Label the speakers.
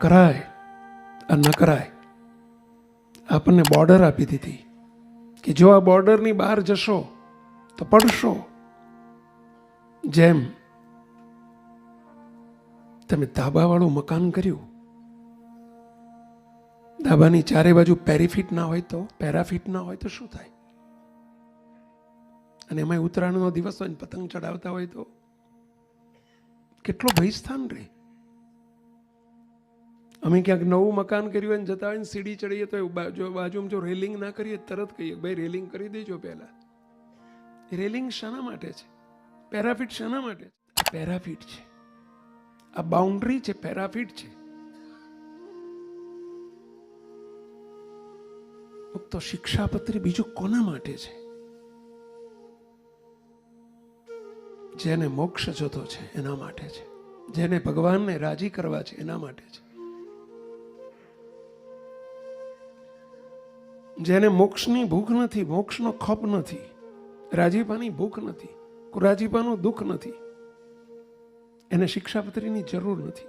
Speaker 1: કરાય આ ન કરાય. આપણને બોર્ડર આપી દીધી કે જો આ બોર્ડરની બહાર જશો તો પડશો. જેમ તમે ધાબાવાળું મકાન કર્યું, ધાબાની ચારે બાજુ પેરાફિટ ના હોય તો શું થાય? અને એમાં ઉત્તરાયણનો દિવસ હોય ને પતંગ ચડાવતા હોય તો કેટલો ભયસ્થાન રહે. અમે ક્યાંક નવું મકાન કર્યું હોય ને જતા હોય ને સીડી ચડીએ તો બાજુમાં જો રેલિંગ ના કરીએ તરત કહીએ ભાઈ રેલિંગ કરી દેજો પહેલા. રેલિંગ શાના માટે છે? પેરાફિટ શાના માટે છે? પેરાફિટ છે, આ બાઉન્ડ્રી છે, પેરાફિટ છે. તો શિક્ષાપત્રી બીજું કોના માટે છે? જેને મોક્ષ જોતો છે એના માટે છે, જેને ભગવાનને રાજી કરવા છે એના માટે છે, જેને મોક્ષની ભૂખ નથી, મોક્ષનો ખપ નથી, રાજીપાની ભૂખ નથી, રાજીપાનું દુઃખ નથી, એને શિક્ષાપત્રીની જરૂર નથી.